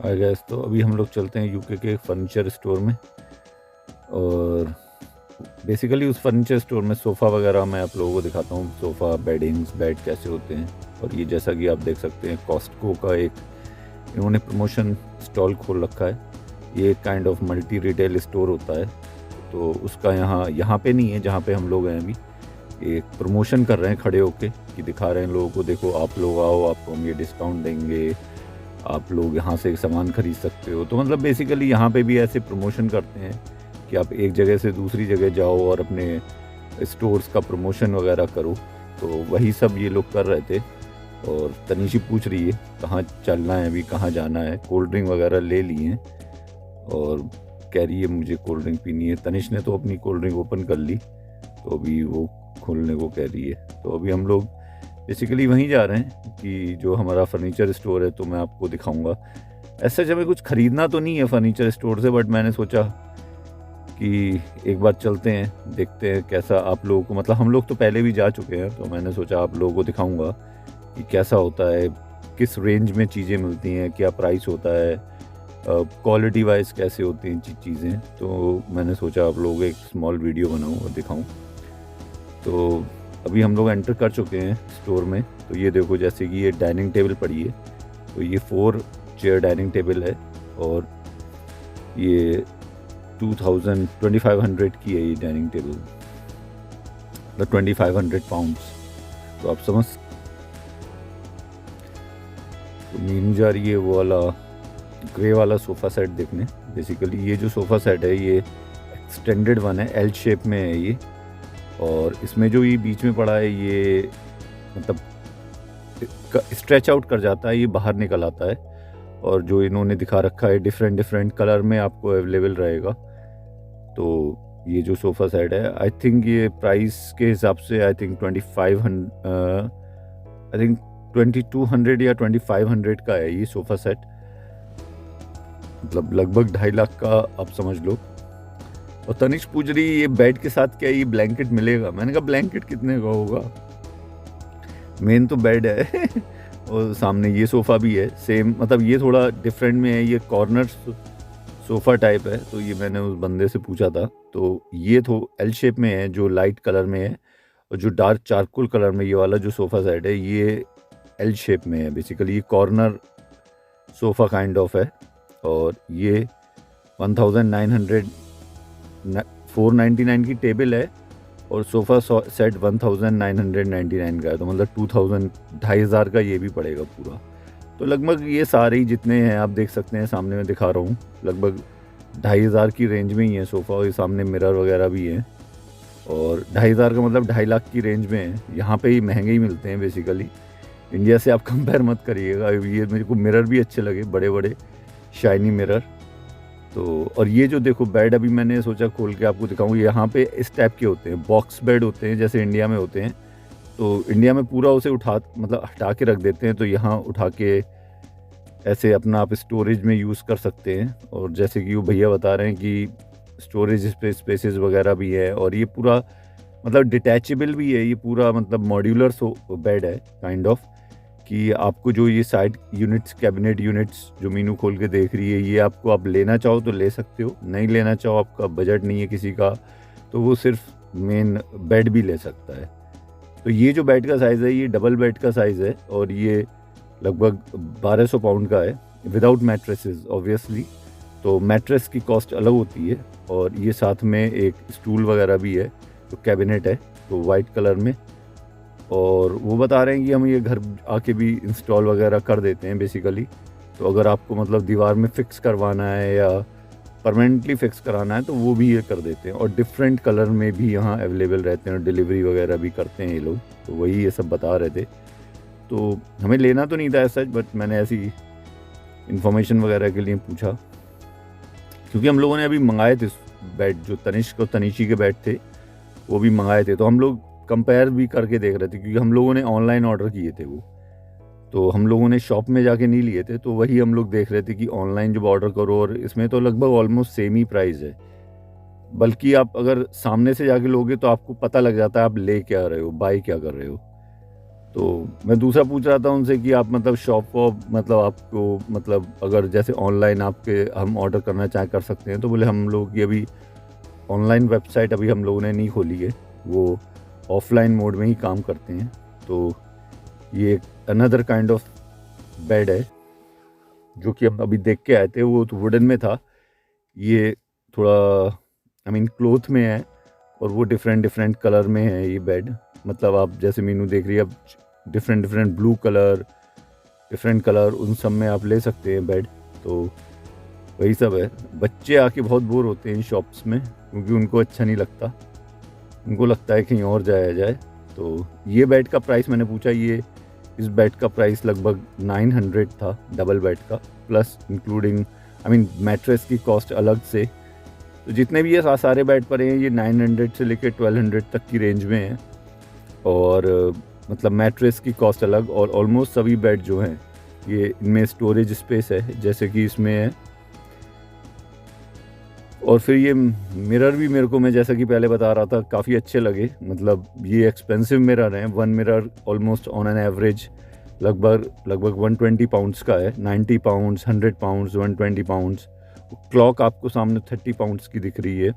आई gas. तो अभी हम लोग चलते हैं यूके के फर्नीचर स्टोर में, और बेसिकली उस फर्नीचर स्टोर में सोफ़ा वगैरह मैं आप लोगों को दिखाता हूँ। सोफ़ा, बेडिंग्स, बेड कैसे होते हैं। और ये जैसा कि आप देख सकते हैं कॉस्टको का एक इन्होंने प्रमोशन स्टॉल खोल रखा है। ये एक kind of multi retail store होता है। तो उसका यहाँ पे नहीं है जहाँ पे हम लोग हैं अभी। एक प्रमोशन कर रहे हैं खड़े होके कि दिखा रहे हैं लोगों को, देखो आप लोग आओ, आपको हम ये डिस्काउंट देंगे, आप लोग यहाँ से सामान खरीद सकते हो। तो मतलब बेसिकली यहाँ पे भी ऐसे प्रमोशन करते हैं कि आप एक जगह से दूसरी जगह जाओ और अपने स्टोर्स का प्रमोशन वगैरह करो। तो वही सब ये लोग कर रहे थे। और तनीशी पूछ रही है कहाँ चलना है, अभी कहाँ जाना है। कोल्ड ड्रिंक वगैरह ले ली हैं और कह रही है मुझे कोल्ड ड्रिंक पीनी है। तनिष ने तो अपनी कोल्ड ड्रिंक ओपन कर ली, तो अभी वो खोलने को कह रही है। तो अभी हम लोग बेसिकली वहीं जा रहे हैं कि जो हमारा फर्नीचर स्टोर है, तो मैं आपको दिखाऊंगा। ऐसा जब हमें कुछ ख़रीदना तो नहीं है फर्नीचर स्टोर से, बट मैंने सोचा कि एक बार चलते हैं, देखते हैं कैसा आप लोगों को, मतलब हम लोग तो पहले भी जा चुके हैं, तो मैंने सोचा आप लोगों को दिखाऊंगा कि कैसा होता है, किस रेंज में चीज़ें मिलती हैं, क्या प्राइस होता है, क्वालिटी वाइज कैसे होती हैं चीज़ें। तो मैंने सोचा आप लोगों को एक स्मॉल वीडियो बनाऊँ और दिखाऊँ। तो अभी हम लोग एंटर कर चुके हैं स्टोर में। तो ये देखो, जैसे कि ये डाइनिंग टेबल पड़ी है, तो ये 4 चेयर डाइनिंग टेबल है और ये 2500 की है ये डाइनिंग टेबल, मतलब 2500 पाउंड्स। तो आप समझ। तो मीनू जा रही है वो वाला ग्रे वाला सोफ़ा सेट देखने। बेसिकली ये जो सोफ़ा सेट है ये एक्सटेंडेड वन है, एल शेप में है ये। और इसमें जो ये बीच में पड़ा है ये मतलब स्ट्रेच आउट कर जाता है, ये बाहर निकल आता है। और जो इन्होंने दिखा रखा है डिफरेंट डिफरेंट कलर में आपको अवेलेबल रहेगा। तो ये जो सोफ़ा सेट है, आई थिंक ये प्राइस के हिसाब से आई थिंक 2200 या 2500 का है ये सोफ़ा सेट। मतलब लगभग 2.5 लाख का आप समझ लो। और तनिष पूछ रही ये बेड के साथ क्या ये ब्लैंकेट मिलेगा। मैंने कहा ब्लैंकेट कितने का होगा, मेन तो बेड है। और सामने ये सोफ़ा भी है सेम, मतलब ये थोड़ा डिफरेंट में है, ये कॉर्नर सोफ़ा टाइप है। तो ये मैंने उस बंदे से पूछा था, तो ये तो एल शेप में है जो लाइट कलर में है, और जो डार्क चारकोल कलर में ये वाला जो सोफ़ा सेट है ये एल शेप में है। बेसिकली ये कॉर्नर सोफ़ा काइंड ऑफ है। और ये 1900 499 की टेबल है और सोफ़ा सेट 1999 का है। तो मतलब 2,000 का ये भी पड़ेगा पूरा। तो लगभग ये सारे ही जितने हैं आप देख सकते हैं, सामने मैं दिखा रहा हूँ, लगभग 2,500 की रेंज में ही है सोफ़ा। और ये मिरर वगैरह भी है। और 2,500 का मतलब 2.5 लाख की रेंज में है। यहाँ पे ही महंगे ही मिलते हैं बेसिकली, इंडिया से आप कंपेयर मत करिएगा। ये मेरे को मिरर भी अच्छे लगे, बड़े बड़े शाइनी मिरर। तो और ये जो देखो बेड, अभी मैंने सोचा खोल के आपको दिखाऊं। यहाँ पे इस टाइप के होते हैं, बॉक्स बेड होते हैं जैसे इंडिया में होते हैं। तो इंडिया में पूरा उसे हटा के रख देते हैं, तो यहाँ उठा के ऐसे अपना आप स्टोरेज में यूज़ कर सकते हैं। और जैसे कि वो भैया बता रहे हैं कि स्टोरेज स्पेसेस वगैरह भी है। और ये पूरा मतलब डिटैचेबल भी है, ये पूरा मतलब मॉड्यूलर बेड है काइंड ऑफ, कि आपको जो ये साइड यूनिट्स, कैबिनेट यूनिट्स जो मीनू खोल के देख रही है, ये आपको आप लेना चाहो तो ले सकते हो, नहीं लेना चाहो, आपका बजट नहीं है किसी का, तो वो सिर्फ मेन बेड भी ले सकता है। तो ये जो बेड का साइज़ है ये डबल बेड का साइज़ है और ये लगभग 1200 पाउंड का है विदाउट मैट्रेसेस ऑब्वियसली। तो मैट्रेस की कॉस्ट अलग होती है। और ये साथ में एक स्टूल वगैरह भी है जो कैबिनेट है, तो वाइट कलर में। और वो बता रहे हैं कि हम ये घर आके भी इंस्टॉल वगैरह कर देते हैं बेसिकली। तो अगर आपको मतलब दीवार में फ़िक्स करवाना है या परमानेंटली फ़िक्स कराना है तो वो भी ये कर देते हैं। और डिफरेंट कलर में भी यहाँ अवेलेबल रहते हैं और डिलीवरी वगैरह भी करते हैं ये लोग। तो वही ये सब बता रहे थे। तो हमें लेना तो नहीं था ऐसा, बट मैंने ऐसी इन्फॉर्मेशन वगैरह के लिए पूछा, क्योंकि हम लोगों ने अभी मंगाए थे बेड, जो तनिष्क और तनिशी के बेड थे वो भी मंगाए थे। तो हम लोग कंपेयर भी करके देख रहे थे, क्योंकि हम लोगों ने ऑनलाइन ऑर्डर किए थे वो, तो हम लोगों ने शॉप में जाके नहीं लिए थे। तो वही हम लोग देख रहे थे कि ऑनलाइन जब ऑर्डर करो, और इसमें तो लगभग ऑलमोस्ट सेम ही प्राइस है। बल्कि आप अगर सामने से जाके लोगे तो आपको पता लग जाता है आप ले क्या रहे हो, बाय क्या कर रहे हो। तो मैं दूसरा पूछ रहा था उनसे कि आप मतलब शॉप वॉप मतलब आपको मतलब अगर जैसे ऑनलाइन आपके हम ऑर्डर करना चाहें कर सकते हैं, तो बोले हम लोग की अभी ऑनलाइन वेबसाइट अभी हम लोगों ने नहीं खोली है, वो ऑफलाइन मोड में ही काम करते हैं। तो ये अनदर काइंड ऑफ बेड है जो कि हम अभी देख के आए थे, वो तो वुडन में था, ये थोड़ा आई मीन क्लोथ में है और वो डिफरेंट डिफरेंट कलर में है ये बेड। मतलब आप जैसे मीनू देख रही है, अब different different blue colour, different colour, उन सब में आप ले सकते हैं बेड। तो वही सब है। बच्चे आके बहुत बोर होते हैं इन शॉप्स में क्योंकि उनको अच्छा नहीं लगता, उनको लगता है कहीं और जाया जाए। तो ये बेड का प्राइस मैंने पूछा, ये इस बेड का प्राइस लगभग 900 था डबल बेड का, plus including I mean mattress की कॉस्ट अलग से। तो जितने भी ये सारे बेड पड़े हैं ये 900 से लेकर 1200 तक की रेंज में है, और मतलब मैट्रेस की कॉस्ट अलग, और ऑलमोस्ट सभी बेड जो हैं ये इनमें स्टोरेज स्पेस है जैसे कि इसमें है। और फिर ये मिरर भी मेरे को, मैं जैसा कि पहले बता रहा था, काफ़ी अच्छे लगे। मतलब ये एक्सपेंसिव मिरर हैं, one mirror almost on an average लगभग 120 पाउंड्स का है, 90 पाउंड्स, 100 पाउंड्स, 120 पाउंड्स। क्लॉक आपको सामने 30 पाउंड्स की दिख रही है।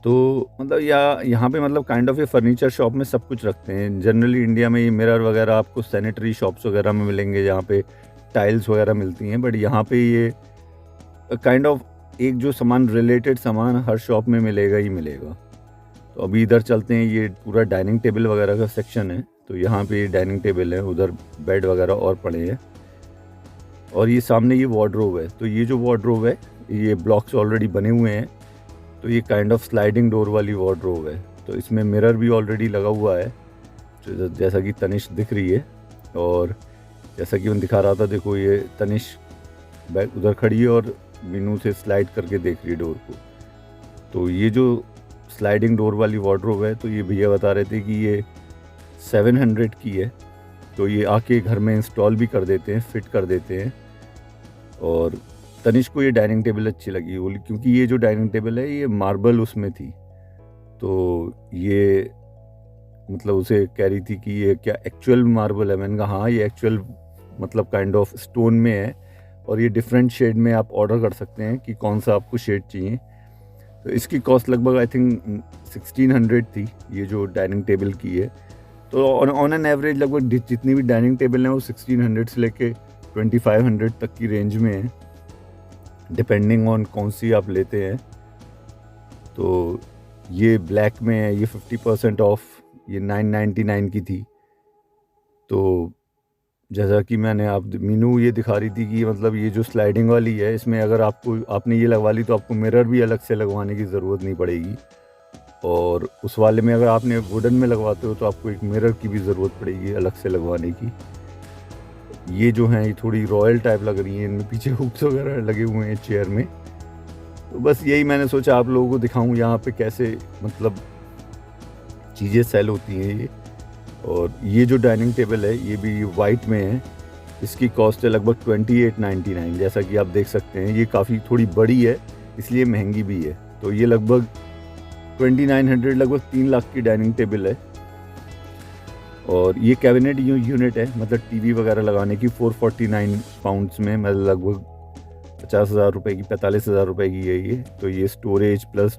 तो मतलब यहाँ पे मतलब काइंड ऑफ ये फर्नीचर शॉप में सब कुछ रखते हैं। जनरली इंडिया में ये मिरर वगैरह आपको सैनिटरी शॉप्स वगैरह में मिलेंगे जहाँ पे टाइल्स वगैरह मिलती हैं, बट यहाँ पे ये काइंड ऑफ एक जो सामान रिलेटेड सामान हर शॉप में मिलेगा ही मिलेगा। तो अभी इधर चलते हैं, ये पूरा डाइनिंग टेबल वगैरह का सेक्शन है। तो यहाँ पे डाइनिंग टेबल है, उधर बेड वगैरह और पड़े हैं, और ये सामने ये वार्डरोब है। तो ये जो वार्डरोब है ये ब्लॉक्स ऑलरेडी बने हुए हैं, तो ये काइंड ऑफ स्लाइडिंग डोर वाली वार्डरोब है। तो इसमें मिरर भी ऑलरेडी लगा हुआ है जैसा कि तनिष्क दिख रही है, और जैसा कि मैं दिखा रहा था, देखो ये तनिष्क बैग उधर खड़ी है और मीनू से स्लाइड करके देख रही है डोर को। तो ये जो स्लाइडिंग डोर वाली वार्डरोब है, तो ये भैया बता रहे थे कि ये 700 की है। तो ये आके घर में इंस्टॉल भी कर देते हैं, फिट कर देते हैं। और तनिष्क को ये डाइनिंग टेबल अच्छी लगी बोली, क्योंकि ये जो डाइनिंग टेबल है ये मार्बल उसमें थी। तो ये मतलब उसे कह रही थी कि ये क्या एक्चुअल मार्बल है। मैंने कहा हाँ, ये एक्चुअल मतलब काइंड ऑफ स्टोन में है, और ये डिफरेंट शेड में आप ऑर्डर कर सकते हैं कि कौन सा आपको शेड चाहिए। तो इसकी कॉस्ट लगभग आई थिंक 1600 थी, ये जो डाइनिंग टेबल की है। तो ऑन एन एवरेज लगभग जितनी भी डाइनिंग टेबल हैं वो 1600 से लेके 2500 तक की रेंज में है, डिपेंडिंग ऑन कौन सी आप लेते हैं। तो ये ब्लैक में है, ये 50% ऑफ, ये 999 की थी। तो जैसा कि मैंने मीनू ये दिखा रही थी कि मतलब ये जो स्लाइडिंग वाली है, इसमें अगर आपने ये लगवा ली तो आपको मिरर भी अलग से लगवाने की ज़रूरत नहीं पड़ेगी। और उस वाले में अगर आपने वुडन में लगवाते हो तो आपको एक मिरर की भी ज़रूरत पड़ेगी अलग से लगवाने की। ये जो हैं ये थोड़ी रॉयल टाइप लग रही हैं, इनमें पीछे हुक्स वगैरह लगे हुए हैं चेयर में। तो बस यही मैंने सोचा आप लोगों को दिखाऊं यहाँ पे कैसे मतलब चीज़ें सेल होती हैं ये। और ये जो डाइनिंग टेबल है ये भी वाइट में है, इसकी कॉस्ट है लगभग 2899। जैसा कि आप देख सकते हैं ये काफ़ी थोड़ी बड़ी है, इसलिए महंगी भी है। तो ये लगभग 2900, लगभग 3 लाख की डाइनिंग टेबल है। और ये कैबिनेट यूनिट है, मतलब टीवी वगैरह लगाने की, 449 पाउंड्स में, मतलब लगभग 50,000 रुपये की, 45,000 रुपये की है ये। तो ये स्टोरेज प्लस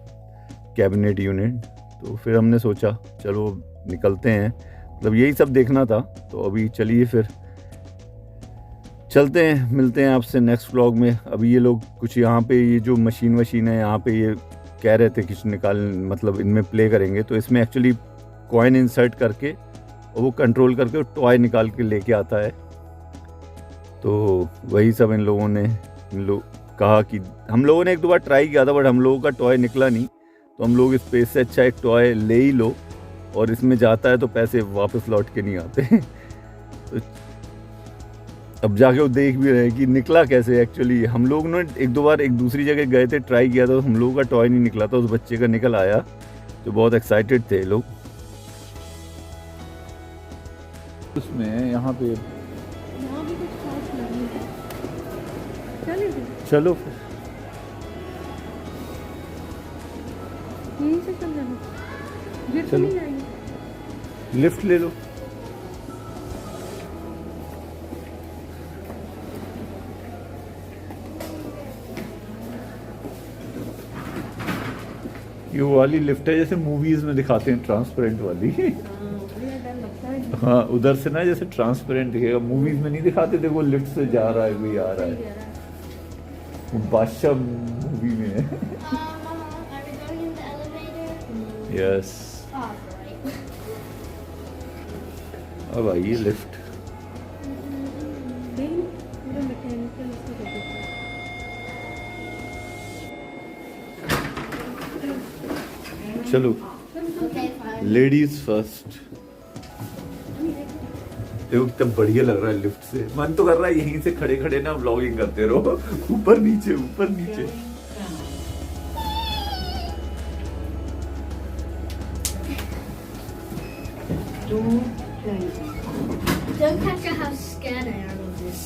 कैबिनेट यूनिट। तो फिर हमने सोचा चलो निकलते हैं, मतलब यही सब देखना था। तो अभी चलिए फिर चलते हैं, मिलते हैं आपसे नेक्स्ट व्लॉग में। अभी ये लोग कुछ यहाँ पे ये जो मशीन है यहाँ पे ये कह रहे थे कुछ मतलब इनमें प्ले करेंगे। तो इसमें एक्चुअली कॉइन इंसर्ट करके और वो कंट्रोल करके टॉय निकाल के लेके आता है। तो वही सब इन लोगों ने कहा कि हम लोगों ने एक दो बार ट्राई किया था, बट हम लोगों का टॉय निकला नहीं। तो हम लोग स्पेस से अच्छा एक टॉय ले ही लो, और इसमें जाता है तो पैसे वापस लौट के नहीं आते। तो अब जाके वो देख भी रहे हैं कि निकला कैसे। एक्चुअली हम लोग ने एक दो बार एक दूसरी जगह गए थे, ट्राई किया था, तो हम लोगों का टॉय नहीं निकला था, उस बच्चे का निकल आया। तो बहुत एक्साइटेड थे लोग उसमें। यहाँ पे भी कुछ खास नहीं है। चलो यहीं से चल जाना, गिर तो चलो। नहीं जाएंगे। लिफ्ट ले लो। ये वो वाली लिफ्ट है जैसे मूवीज में दिखाते हैं, ट्रांसपेरेंट वाली। बड़ा डर लगता है। हाँ, उधर से ना जैसे ट्रांसपेरेंट दिखेगा, मूवीज में नहीं दिखाते थे वो लिफ्ट से जा रहा है कोई आ रहा है, वो बादशाह मूवी में है। Mama, are we going in the elevator? Yes, Oh, right. अब आइए लिफ्ट। देख पूरा मैकेनिकल इसको कर देते हैं। चलो Okay, fine. Ladies first. देखो कितना बढ़िया लग रहा है लिफ्ट से, मन तो कर रहा है यहीं से खड़े खड़े ना व्लॉगिंग करते रहो, ऊपर नीचे ऊपर नीचे। Don't capture how scared I am of this.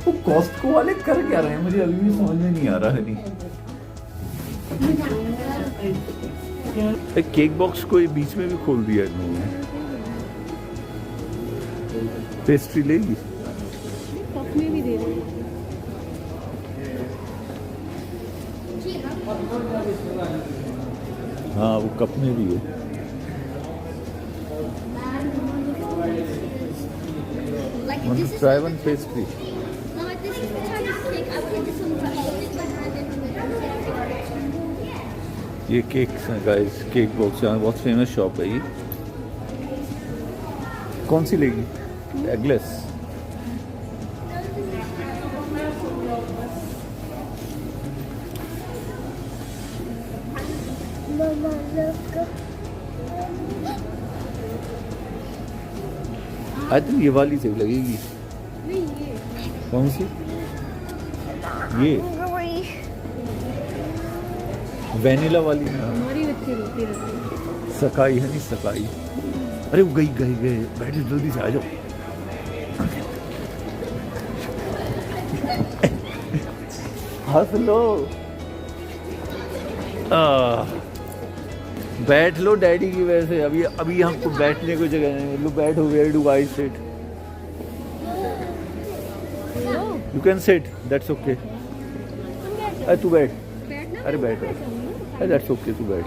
वो कॉस्टको वाले कर क्या रहे हैं, मुझे अभी भी समझ में नहीं आ रहा है। नहीं, केक बॉक्स को ये बीच में भी खोल दिया इन लोगों ने। पेस्ट्री लेगी? कप में भी दे रहे हैं। हाँ, वो कप में भी है। Like Want this to is try one pastry? no, like this is the type of cake I put this on the holding behind it with ये केक्स हैं गाइस, केक बॉक्स यहाँ बहुत फेमस शॉप है ये। कौन सी लेगी? Eggless? Mama, look. I think ये वाली सही लगेगी। नहीं ये कौन सी? ये वेनिला वाली ना, हमारी बच्चे रोती रहती है। सकाई है नहीं, सकाई। अरे वो गई गई गई, बैठो जल्दी से आ जाओ। हंस लो। बैठ लो डैडी की वजह से। अभी अभी हमको बैठने को जगह नहीं। लो बैठो, where do I sit? You can sit, that's okay. अरे तू बैठ, बैठना अरे बैठ, अरे दैट्स ओके, तू बैठ।